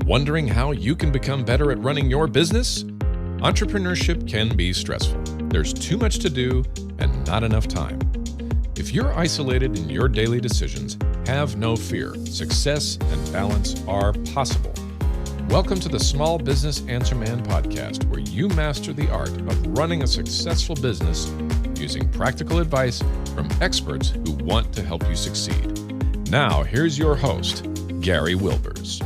Wondering how you can become better at running your business? Entrepreneurship can be stressful. There's too much to do and not enough time. If you're isolated in your daily decisions, have no fear. Success and balance are possible. Welcome to the Small Business Answer Man podcast, where you master the art of running a successful business using practical advice from experts who want to help you succeed. Now, here's your host, Gary Wilbers.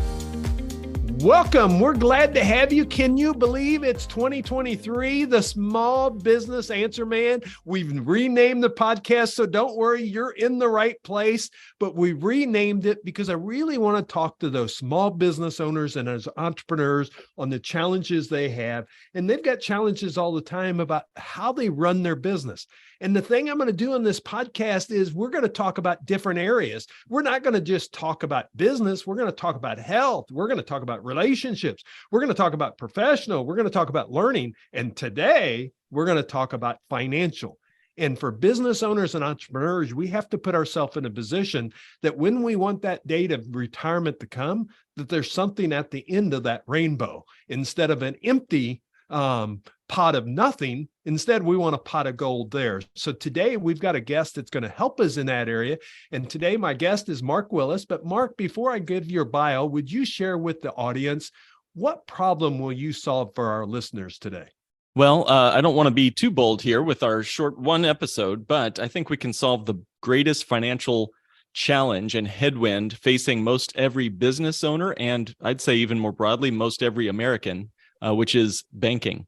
Welcome. We're glad to have you. Can you believe it's 2023, the Small Business Answer Man? We've renamed the podcast, so don't worry, you're in the right place. But we renamed it because I really want to talk to those small business owners and those entrepreneurs on the challenges they have. And they've got challenges all the time about how they run their business. And the thing I'm going to do on this podcast is we're going to talk about different areas. We're not going to just talk about business. We're going to talk about health. We're going to talk about relationships. We're going to talk about professional. We're going to talk about learning. And today we're going to talk about financial. And for business owners and entrepreneurs, we have to put ourselves in a position that when we want that date of retirement to come, that there's something at the end of that rainbow instead of an empty pot of nothing. Instead, we want a pot of gold there. So today we've got a guest that's going to help us in that area. And today my guest is Mark Willis. But Mark, before I give your bio, would you share with the audience, what problem will you solve for our listeners today? Well, I don't want to be too bold here with our short one episode, but I think we can solve the greatest financial challenge and headwind facing most every business owner, and I'd say even more broadly, most every American, which is banking.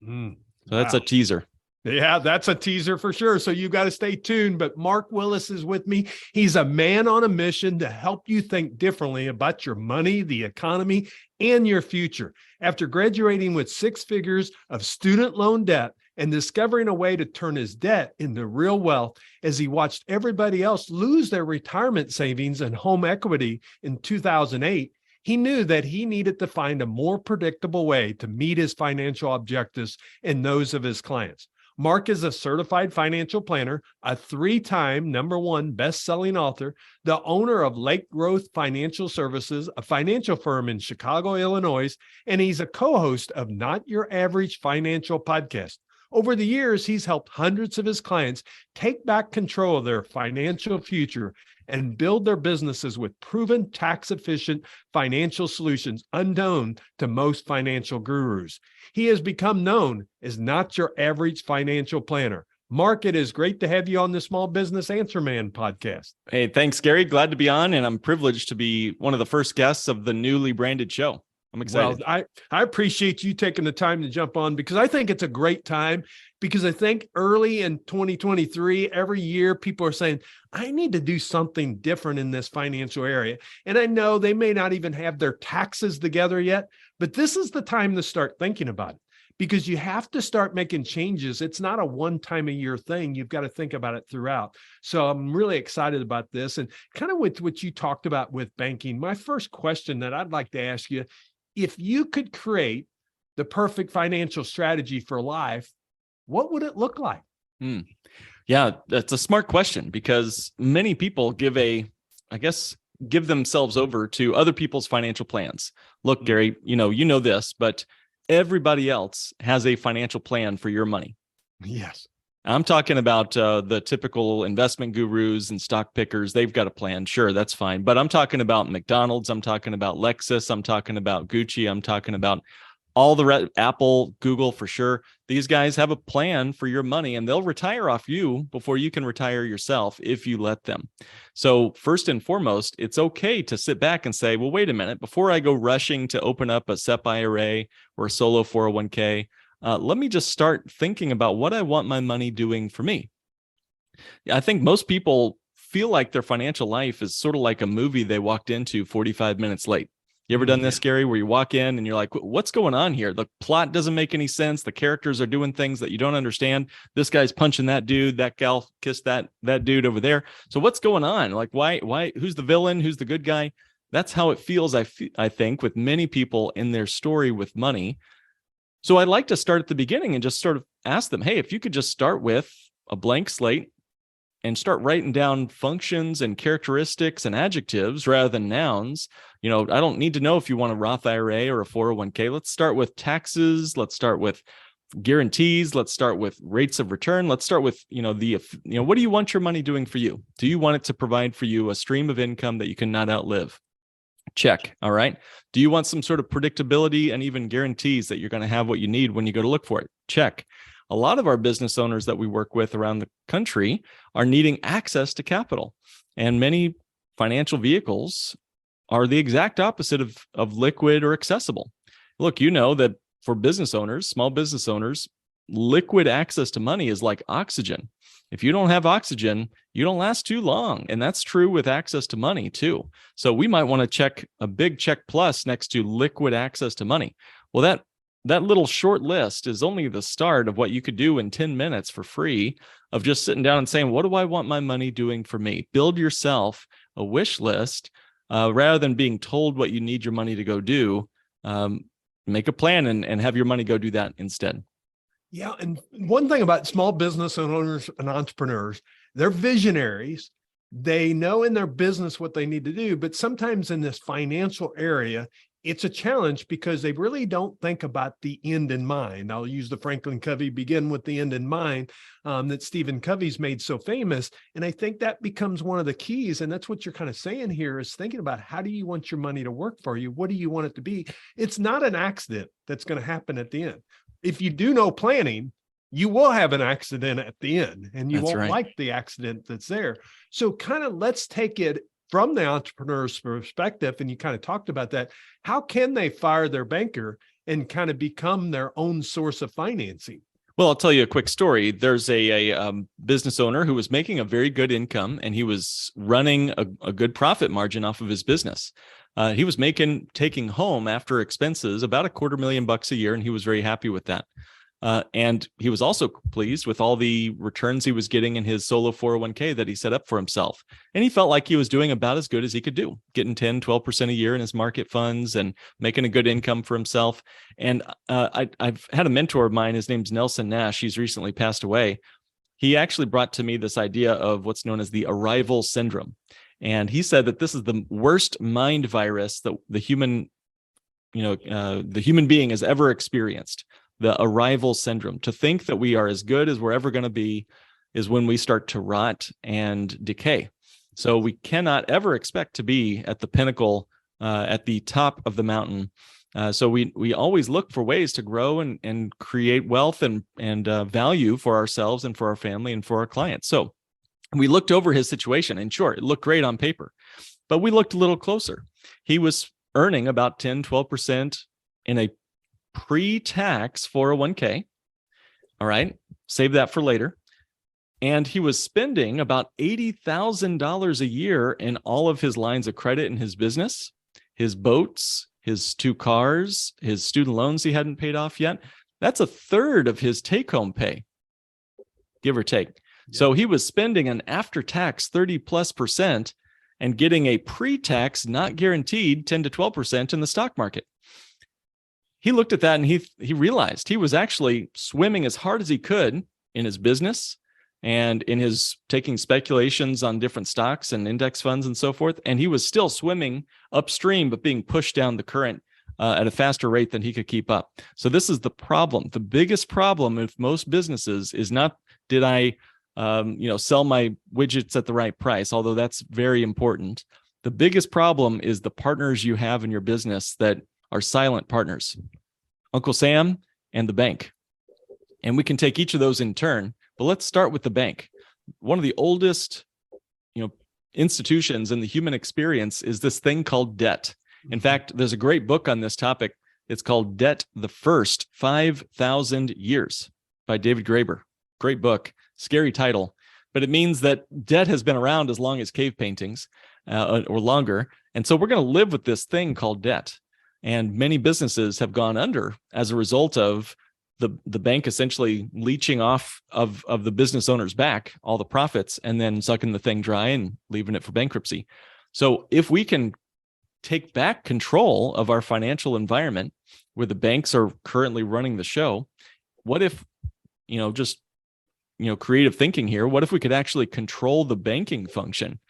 So that's a teaser. Yeah, that's a teaser for sure. So you got to stay tuned. But Mark Willis is with me. He's a man on a mission to help you think differently about your money, the economy, and your future. After graduating with 6 figures of student loan debt and discovering a way to turn his debt into real wealth as he watched everybody else lose their retirement savings and home equity in 2008, he knew that he needed to find a more predictable way to meet his financial objectives and those of his clients. Mark is a certified financial planner, a 3-time #1 best-selling author, the owner of Lake Growth Financial Services, a financial firm in Chicago, Illinois, and he's a co-host of Not Your Average Financial Podcast. Over the years, he's helped hundreds of his clients take back control of their financial future and build their businesses with proven tax-efficient financial solutions unknown to most financial gurus. He has become known as Not Your Average Financial Planner. Mark, it is great to have you on the Small Business Answer Man podcast. Hey, thanks, Gary. Glad to be on, and I'm privileged to be one of the first guests of the newly branded show. I'm excited. Well, I appreciate you taking the time to jump on because I think it's a great time, because I think early in 2023, every year people are saying, I need to do something different in this financial area. And I know they may not even have their taxes together yet, but this is the time to start thinking about it, because you have to start making changes. It's not a one-time-a-year thing. You've got to think about it throughout. So I'm really excited about this. And kind of with what you talked about with banking, my first question that I'd like to ask you, if you could create the perfect financial strategy for life, what would it look like? Yeah, that's a smart question, because many people give themselves over to other people's financial plans. Look, Gary, you know this, but everybody else has a financial plan for your money. Yes. I'm talking about the typical investment gurus and stock pickers. They've got a plan. Sure, that's fine. But I'm talking about McDonald's. I'm talking about Lexus. I'm talking about Gucci. I'm talking about all the Apple, Google, for sure. These guys have a plan for your money, and they'll retire off you before you can retire yourself if you let them. So first and foremost, it's okay to sit back and say, well, wait a minute, before I go rushing to open up a SEP IRA or a solo 401k, let me just start thinking about what I want my money doing for me. I think most people feel like their financial life is sort of like a movie they walked into 45 minutes late. You ever done this, Gary, where you walk in and you're like, what's going on here? The plot doesn't make any sense. The characters are doing things that you don't understand. This guy's punching that dude. That gal kissed that dude over there. So what's going on? Like, why, who's the villain? Who's the good guy? That's how it feels, I think, with many people in their story with money. So I'd like to start at the beginning and just sort of ask them, hey, if you could just start with a blank slate, and start writing down functions and characteristics and adjectives rather than nouns. I don't need to know if you want a Roth IRA or a 401k. Let's start with taxes. Let's start with guarantees. Let's start with rates of return. Let's start with, what do you want your money doing for you? Do you want it to provide for you a stream of income that you cannot outlive? Check. All right. Do you want some sort of predictability and even guarantees that you're going to have what you need when you go to look for it? Check. A lot of our business owners that we work with around the country are needing access to capital, and many financial vehicles are the exact opposite of liquid or accessible. Look, you know that for business owners, small business owners, liquid access to money is like oxygen. If you don't have oxygen, you don't last too long. And that's true with access to money too. So we might want to check a big check plus next to liquid access to money. Well, that little short list is only the start of what you could do in 10 minutes for free of just sitting down and saying, what do I want my money doing for me? Build yourself a wish list rather than being told what you need your money to go do. Make a plan and have your money go do that instead. Yeah. And one thing about small business owners and entrepreneurs, they're visionaries. They know in their business what they need to do, but sometimes in this financial area, it's a challenge because they really don't think about the end in mind. I'll use the Franklin Covey begin with the end in mind that Stephen Covey's made so famous. And I think that becomes one of the keys. And that's what you're kind of saying here is thinking about how do you want your money to work for you? What do you want it to be? It's not an accident that's going to happen at the end. If you do no planning, you will have an accident at the end and you won't like the accident that's there. So kind of let's take it from the entrepreneur's perspective, and you kind of talked about that. How can they fire their banker and kind of become their own source of financing? Well, I'll tell you a quick story. There's a business owner who was making a very good income, and he was running a good profit margin off of his business. He was taking home after expenses about $250,000 a year, and he was very happy with that. And he was also pleased with all the returns he was getting in his solo 401k that he set up for himself. And he felt like he was doing about as good as he could do, getting 10, 12% a year in his market funds and making a good income for himself. And I've had a mentor of mine, his name's Nelson Nash. He's recently passed away. He actually brought to me this idea of what's known as the arrival syndrome. And he said that this is the worst mind virus that the human being has ever experienced. The arrival syndrome. To think that we are as good as we're ever going to be is when we start to rot and decay. So we cannot ever expect to be at the pinnacle, at the top of the mountain. So we always look for ways to grow and create wealth and value for ourselves and for our family and for our clients. So we looked over his situation, and sure, it looked great on paper, but we looked a little closer. He was earning about 10, 12% in a pre-tax 401k. All right. Save that for later. And he was spending about $80,000 a year in all of his lines of credit in his business, his boats, his 2 cars, his student loans he hadn't paid off yet. That's a third of his take-home pay, give or take. Yeah. So he was spending an after-tax 30+% and getting a pre-tax, not guaranteed 10 to 12% in the stock market. He looked at that and he realized he was actually swimming as hard as he could in his business and in his taking speculations on different stocks and index funds and so forth. And he was still swimming upstream, but being pushed down the current at a faster rate than he could keep up. So this is the problem. The biggest problem with most businesses is not, did I sell my widgets at the right price, although that's very important. The biggest problem is the partners you have in your business that are silent partners, Uncle Sam and the bank. And we can take each of those in turn, but let's start with the bank. One of the oldest, institutions in the human experience is this thing called debt. In fact, there's a great book on this topic. It's called Debt, the First 5,000 Years by David Graeber. Great book, scary title, but it means that debt has been around as long as cave paintings or longer. And so we're going to live with this thing called debt. And many businesses have gone under as a result of the bank essentially leeching off of the business owner's back all the profits and then sucking the thing dry and leaving it for bankruptcy. So if we can take back control of our financial environment where the banks are currently running the show, what if, just creative thinking here. What if we could actually control the banking function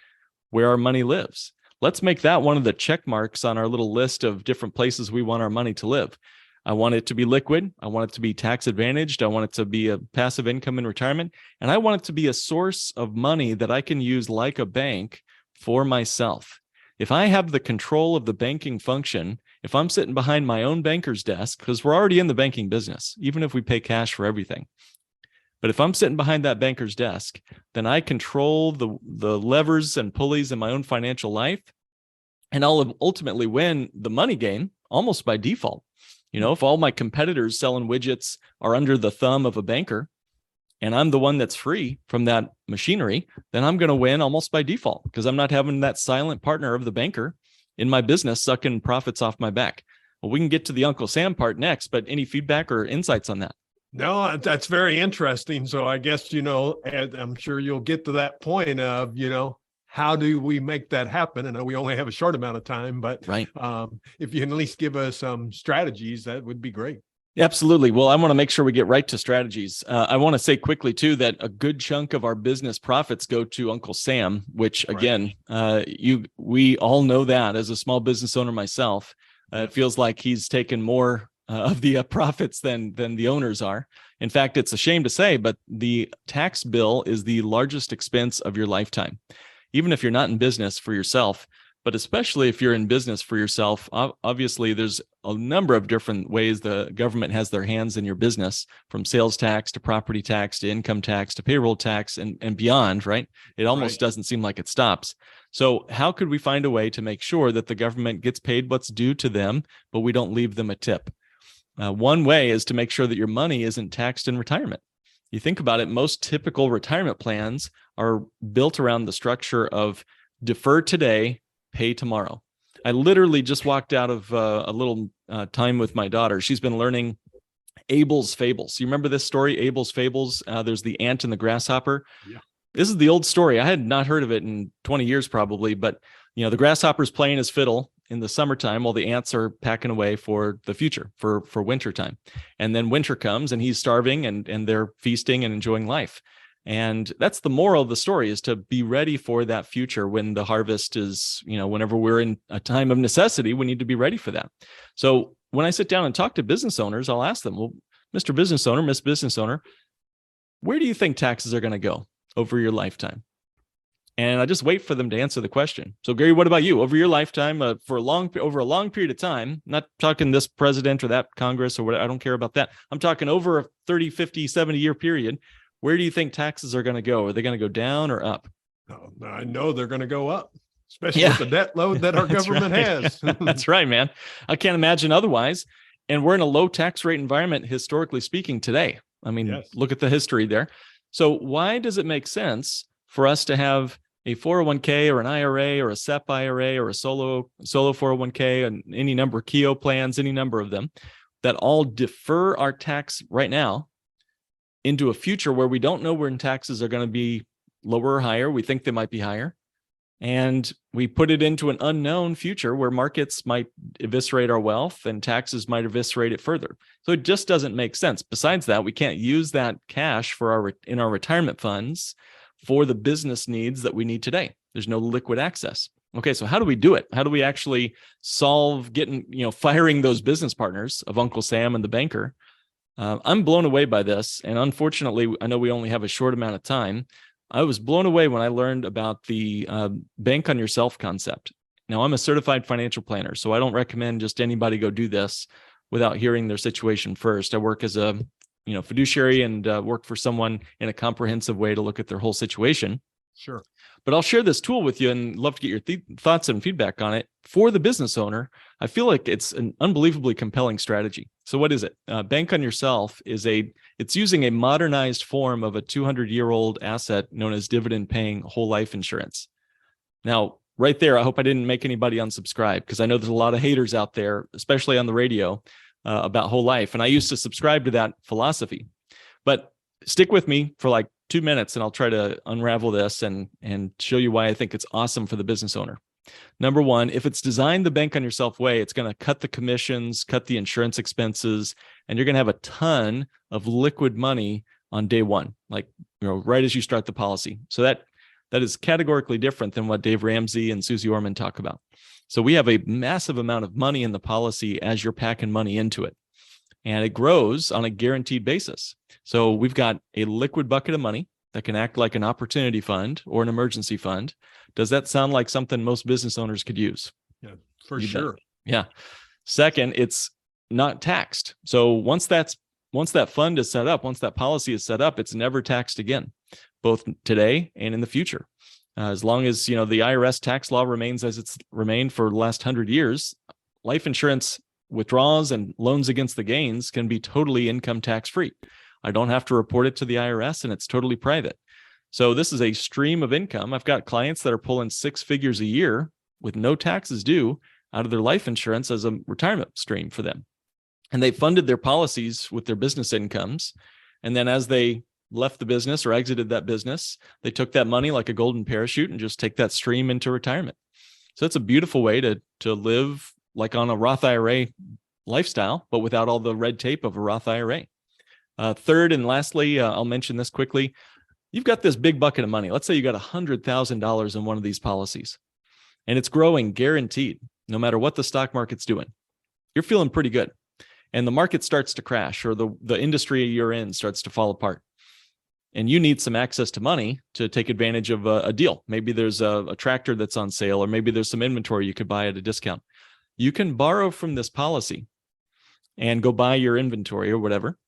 where our money lives? Let's make that one of the check marks on our little list of different places we want our money to live. I want it to be liquid. I want it to be tax advantaged. I want it to be a passive income in retirement. And I want it to be a source of money that I can use like a bank for myself. If I have the control of the banking function, if I'm sitting behind my own banker's desk, because we're already in the banking business, even if we pay cash for everything. But if I'm sitting behind that banker's desk, then I control the levers and pulleys in my own financial life. And I'll ultimately win the money game almost by default. If all my competitors selling widgets are under the thumb of a banker and I'm the one that's free from that machinery, then I'm going to win almost by default because I'm not having that silent partner of the banker in my business sucking profits off my back. Well, we can get to the Uncle Sam part next, but any feedback or insights on that? No, that's very interesting. So I guess, I'm sure you'll get to that point of, how do we make that happen? And we only have a short amount of time, but right. If you can at least give us some strategies, that would be great. Absolutely. Well, I want to make sure we get right to strategies. I want to say quickly, too, that a good chunk of our business profits go to Uncle Sam, which, again, we all know that as a small business owner myself. It feels like he's taken more of the profits than the owners are. In fact, it's a shame to say, but the tax bill is the largest expense of your lifetime. Even if you're not in business for yourself, but especially if you're in business for yourself, obviously there's a number of different ways the government has their hands in your business, from sales tax to property tax to income tax to payroll tax and beyond, right? It almost doesn't seem like it stops. So how could we find a way to make sure that the government gets paid what's due to them, but we don't leave them a tip? One way is to make sure that your money isn't taxed in retirement. You think about it, most typical retirement plans are built around the structure of defer today, pay tomorrow. I literally just walked out of a little time with my daughter. She's been learning Abel's Fables. You remember this story, Abel's Fables? There's the ant and the grasshopper. Yeah. This is the old story. I had not heard of it in 20 years probably, but the grasshopper's playing his fiddle in the summertime while the ants are packing away for the future, for winter time. And then winter comes and he's starving and they're feasting and enjoying life. And that's the moral of the story, is to be ready for that future when the harvest is, whenever we're in a time of necessity, we need to be ready for that. So when I sit down and talk to business owners, I'll ask them, well, Mr. Business Owner, Miss Business Owner, where do you think taxes are going to go over your lifetime? And I just wait for them to answer the question. So Gary, what about you? Over your lifetime, over a long period of time, not talking this president or that Congress or whatever, I don't care about that. I'm talking over a 30, 50, 70-year period. Where do you think taxes are going to go? Are they going to go down or up? Oh, I know they're going to go up, especially with the debt load that our government has. That's right, man. I can't imagine otherwise. And we're in a low tax rate environment, historically speaking, today. I mean, Look at the history there. So why does it make sense for us to have a 401k or an IRA or a SEP IRA or a solo 401k and any number of Keogh plans, any number of them, that all defer our tax right now into a future where we don't know when taxes are going to be lower or higher? We think they might be higher. And we put it into an unknown future where markets might eviscerate our wealth and taxes might eviscerate it further. So it just doesn't make sense. Besides that, we can't use that cash in our retirement funds for the business needs that we need today. There's no liquid access. Okay, so how do we do it? How do we actually solve firing those business partners of Uncle Sam and the banker? I'm blown away by this. And unfortunately, I know we only have a short amount of time. I was blown away when I learned about the bank on yourself concept. Now, I'm a certified financial planner, so I don't recommend just anybody go do this without hearing their situation first. I work as a fiduciary and work for someone in a comprehensive way to look at their whole situation. Sure. But I'll share this tool with you and love to get your thoughts and feedback on it. For the business owner, I feel like it's an unbelievably compelling strategy. So what is it? Bank on Yourself it's using a modernized form of a 200-year-old asset known as dividend-paying whole life insurance. Now, right there, I hope I didn't make anybody unsubscribe, because I know there's a lot of haters out there, especially on the radio, about whole life. And I used to subscribe to that philosophy. But stick with me for like 2 minutes and I'll try to unravel this and show you why I think it's awesome for the business owner. Number one, if it's designed the bank on yourself way, it's going to cut the commissions, cut the insurance expenses, and you're going to have a ton of liquid money on day one, like, right as you start the policy. So that is categorically different than what Dave Ramsey and Susie Orman talk about. So we have a massive amount of money in the policy as you're packing money into it. And it grows on a guaranteed basis. So we've got a liquid bucket of money that can act like an opportunity fund or an emergency fund. Does that sound like something most business owners could use? Yeah, for sure. Yeah. Second, it's not taxed. So once that fund is set up, once that policy is set up, it's never taxed again, both today and in the future. As long as, the IRS tax law remains as it's remained for the last 100 years, life insurance withdrawals and loans against the gains can be totally income tax free. I don't have to report it to the IRS, and it's totally private. So this is a stream of income. I've got clients that are pulling 6 figures a year with no taxes due out of their life insurance as a retirement stream for them. And they funded their policies with their business incomes. And then as they left the business or exited that business, they took that money like a golden parachute and just take that stream into retirement. So it's a beautiful way to live like on a Roth IRA lifestyle, but without all the red tape of a Roth IRA. Third and lastly, I'll mention this quickly. You've got this big bucket of money. Let's say you got $100,000 in one of these policies, and it's growing guaranteed, no matter what the stock market's doing. You're feeling pretty good. And the market starts to crash, or the industry you're in starts to fall apart. And you need some access to money to take advantage of a deal. Maybe there's a tractor that's on sale, or maybe there's some inventory you could buy at a discount. You can borrow from this policy and go buy your inventory or whatever.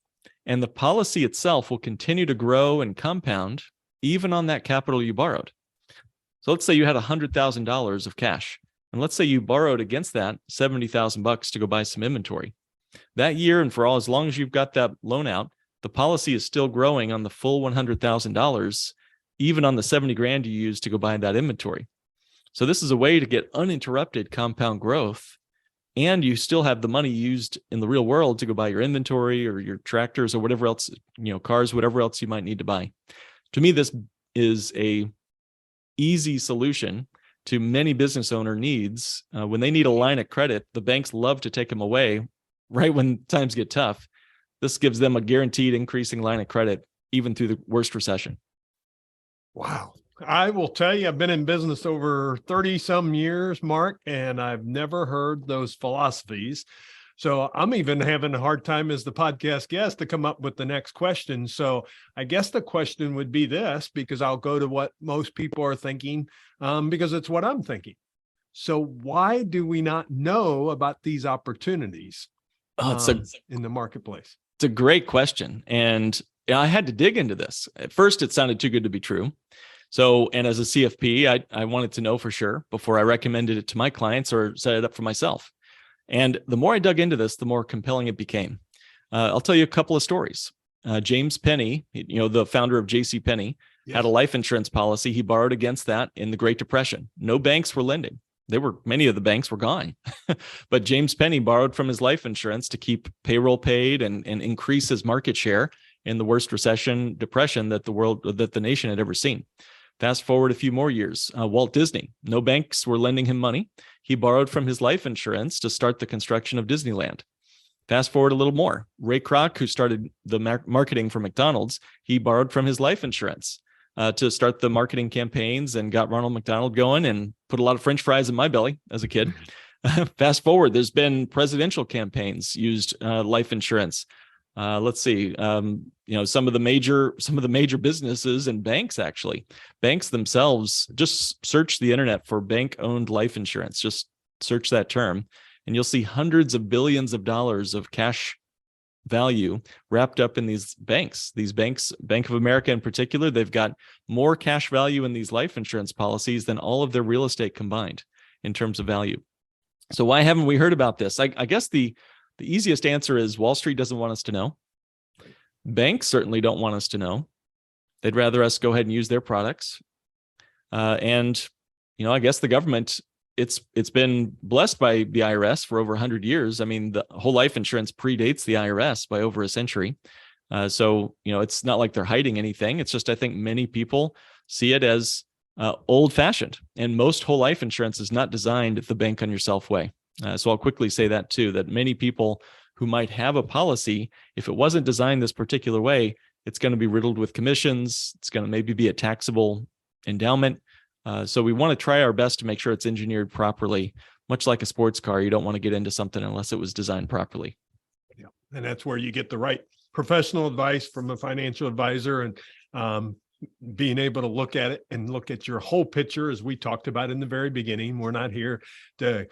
And the policy itself will continue to grow and compound even on that capital you borrowed. So let's say you had $100,000 of cash, and let's say you borrowed against that $70,000 to go buy some inventory. That year, and for as long as you've got that loan out, the policy is still growing on the full $100,000, even on the 70 grand you used to go buy that inventory. So this is a way to get uninterrupted compound growth, and you still have the money used in the real world to go buy your inventory or your tractors or whatever else, cars, whatever else you might need to buy. To me, this is a easy solution to many business owner needs. When they need a line of credit, the banks love to take them away right when times get tough. This gives them a guaranteed increasing line of credit, even through the worst recession. Wow. I will tell you, I've been in business over 30 some years, Mark, and I've never heard those philosophies. So I'm even having a hard time as the podcast guest to come up with the next question. So I guess the question would be this, because I'll go to what most people are thinking, because it's what I'm thinking. So why do we not know about these opportunities in the marketplace? It's a great question. And I had to dig into this. At first, it sounded too good to be true. So, and as a CFP, I wanted to know for sure before I recommended it to my clients or set it up for myself. And the more I dug into this, the more compelling it became. I'll tell you a couple of stories. James Penny, the founder of J.C. Penney, had a life insurance policy. He borrowed against that in the Great Depression. No banks were lending. Many of the banks were gone. But James Penny borrowed from his life insurance to keep payroll paid and increase his market share in the worst depression that the nation had ever seen. Fast forward a few more years, Walt Disney, no banks were lending him money. He borrowed from his life insurance to start the construction of Disneyland. Fast forward a little more. Ray Kroc, who started the marketing for McDonald's, he borrowed from his life insurance to start the marketing campaigns and got Ronald McDonald going and put a lot of French fries in my belly as a kid. Fast forward, there's been presidential campaigns used life insurance. Let's see, some of the major businesses and banks themselves, just search the internet for bank-owned life insurance. Just search that term, and you'll see hundreds of billions of dollars of cash value wrapped up in these banks. These banks, Bank of America in particular, they've got more cash value in these life insurance policies than all of their real estate combined in terms of value. So why haven't we heard about this? I guess the easiest answer is Wall Street doesn't want us to know. Banks certainly don't want us to know. They'd rather us go ahead and use their products. And I guess the government, it's been blessed by the IRS for over 100 years. I mean, the whole life insurance predates the IRS by over a century. So it's not like they're hiding anything. It's just, I think many people see it as old-fashioned, and most whole life insurance is not designed the bank on yourself way. So I'll quickly say that too, that many people who might have a policy, if it wasn't designed this particular way, It's going to be riddled with commissions. It's going to maybe be a taxable endowment. So we want to try our best to make sure it's engineered properly. Much like a sports car, you don't want to get into something unless it was designed properly. Yeah, and that's where you get the right professional advice from a financial advisor, and being able to look at it and look at your whole picture, as we talked about in the very beginning. We're not here to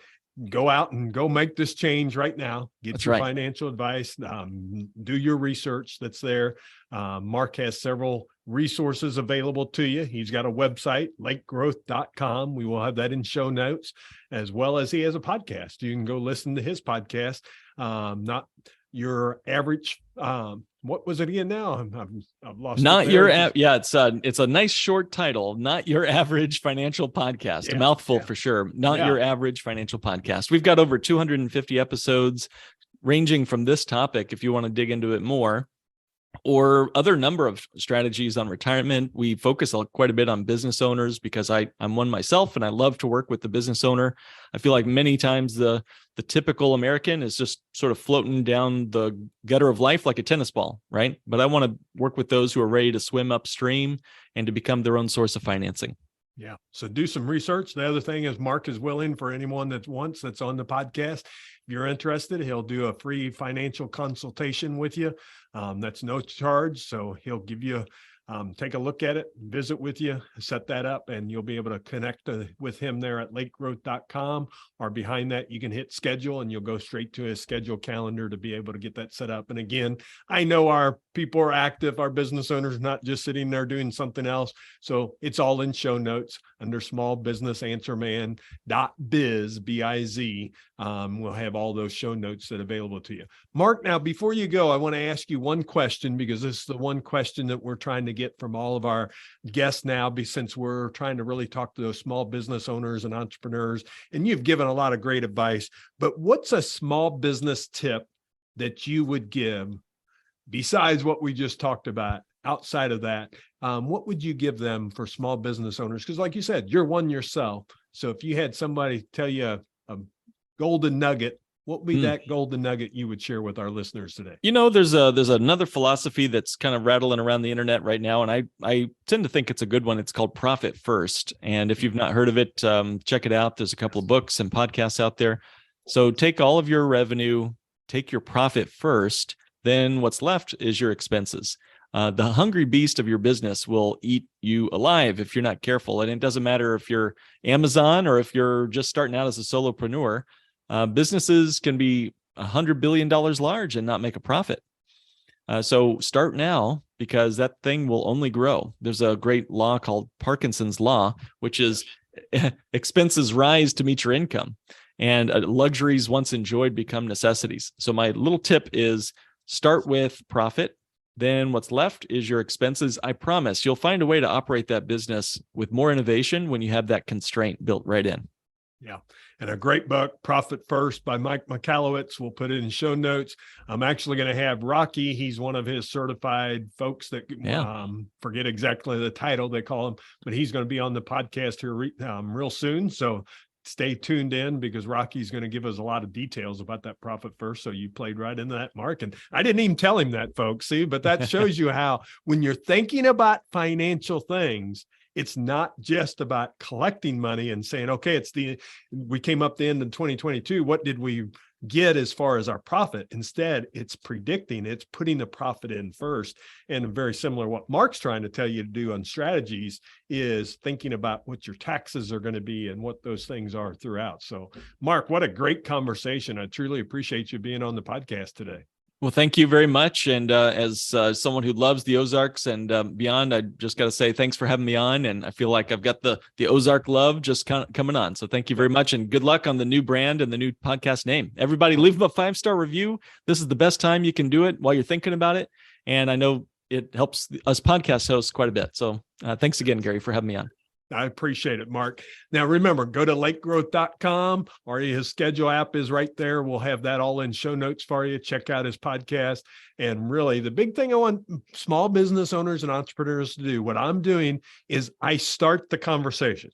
go out and go make this change right now. Get That's your right. financial advice, do your research that's there. Mark has several resources available to you. He's got a website, lakegrowth.com. We will have that in show notes, as well as he has a podcast. You can go listen to his podcast. Not your average, what was it again now? I've lost Not it your there. yeah, it's a nice short title. Not your average financial podcast. Yeah, A mouthful yeah. for sure. Not Yeah. your average financial podcast. We've got over 250 episodes ranging from this topic if you want to dig into it more, or other number of strategies on retirement. We focus quite a bit on business owners because I'm one myself and I love to work with the business owner. I feel like many times the typical American is just sort of floating down the gutter of life like a tennis ball, right? But I want to work with those who are ready to swim upstream and to become their own source of financing. Yeah. So do some research. The other thing is Mark is willing for anyone that's on the podcast. If you're interested, he'll do a free financial consultation with you. That's no charge. So he'll give you, take a look at it, visit with you, set that up, and you'll be able to connect with him there at lakegrowth.com, or behind that, you can hit schedule and you'll go straight to his schedule calendar to be able to get that set up. And again, I know our people are active, our business owners, not just sitting there doing something else. So it's all in show notes under smallbusinessanswerman.biz, B-I-Z. We'll have all those show notes that are available to you. Mark, now, before you go, I want to ask you one question, because this is the one question that we're trying to get from all of our guests now, since we're trying to really talk to those small business owners and entrepreneurs, and you've given a lot of great advice, but what's a small business tip that you would give besides what we just talked about? Outside of that, what would you give them for small business owners? Because like you said, you're one yourself. So if you had somebody tell you a golden nugget, what would be that golden nugget you would share with our listeners today? You know, there's another philosophy that's kind of rattling around the internet right now, and I tend to think it's a good one. It's called Profit First. And if you've not heard of it, check it out. There's a couple of books and podcasts out there. So take all of your revenue, take your profit first, then what's left is your expenses. The hungry beast of your business will eat you alive if you're not careful. And it doesn't matter if you're Amazon or if you're just starting out as a solopreneur. Businesses can be $100 billion large and not make a profit. So start now, because that thing will only grow. There's a great law called Parkinson's Law, which is expenses rise to meet your income, and luxuries once enjoyed become necessities. So my little tip is start with profit. Then what's left is your expenses. I promise you'll find a way to operate that business with more innovation when you have that constraint built right in. Yeah. And a great book, Profit First by Mike Michalowicz. We'll put it in show notes. I'm actually going to have Rocky. He's one of his certified folks that forget exactly the title they call him, but he's going to be on the podcast here real soon. So stay tuned in, because Rocky's going to give us a lot of details about that Profit First. So you played right into that, Mark. And I didn't even tell him that, folks. See, but that shows you how, when you're thinking about financial things, it's not just about collecting money and saying, okay, we came up the end of 2022. What did we get as far as our profit? Instead, it's predicting, it's putting the profit in first. And very similar, what Mark's trying to tell you to do on strategies is thinking about what your taxes are going to be and what those things are throughout. So Mark, what a great conversation. I truly appreciate you being on the podcast today. Well, thank you very much. And as someone who loves the Ozarks and beyond, I just got to say thanks for having me on. And I feel like I've got the Ozark love just coming on. So thank you very much, and good luck on the new brand and the new podcast name. Everybody, leave them a 5-star review. This is the best time you can do it while you're thinking about it. And I know it helps us podcast hosts quite a bit. So thanks again, Gary, for having me on. I appreciate it, Mark. Now, remember, go to lakegrowth.com, or his schedule app is right there. We'll have that all in show notes for you. Check out his podcast. And really, the big thing I want small business owners and entrepreneurs to do, what I'm doing is I start the conversation.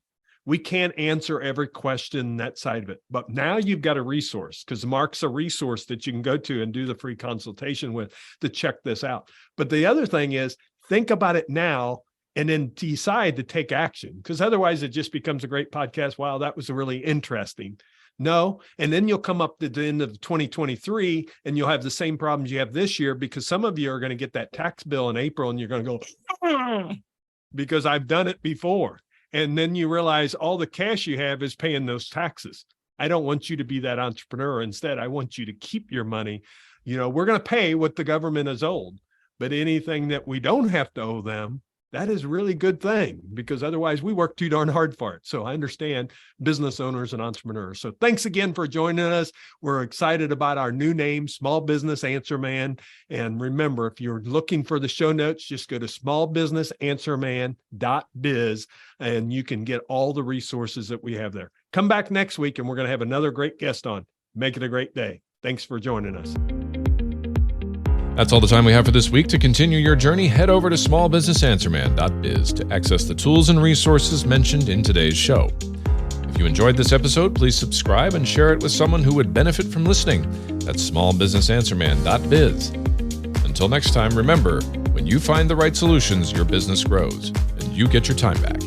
We can't answer every question, that side of it. But now you've got a resource, because Mark's a resource that you can go to and do the free consultation with to check this out. But the other thing is, think about it now and then decide to take action, because otherwise it just becomes a great podcast. Wow, that was really interesting. No. And then you'll come up to the end of 2023 and you'll have the same problems you have this year, because some of you are going to get that tax bill in April and you're going to go, because I've done it before. And then you realize all the cash you have is paying those taxes. I don't want you to be that entrepreneur. Instead, I want you to keep your money. We're going to pay what the government is owed, but anything that we don't have to owe them, that is a really good thing, because otherwise we work too darn hard for it. So I understand business owners and entrepreneurs. So thanks again for joining us. We're excited about our new name, Small Business Answer Man. And remember, if you're looking for the show notes, just go to smallbusinessanswerman.biz and you can get all the resources that we have there. Come back next week and we're going to have another great guest on. Make it a great day. Thanks for joining us. That's all the time we have for this week. To continue your journey, head over to smallbusinessanswerman.biz to access the tools and resources mentioned in today's show. If you enjoyed this episode, please subscribe and share it with someone who would benefit from listening. That's smallbusinessanswerman.biz. Until next time, remember, when you find the right solutions, your business grows and you get your time back.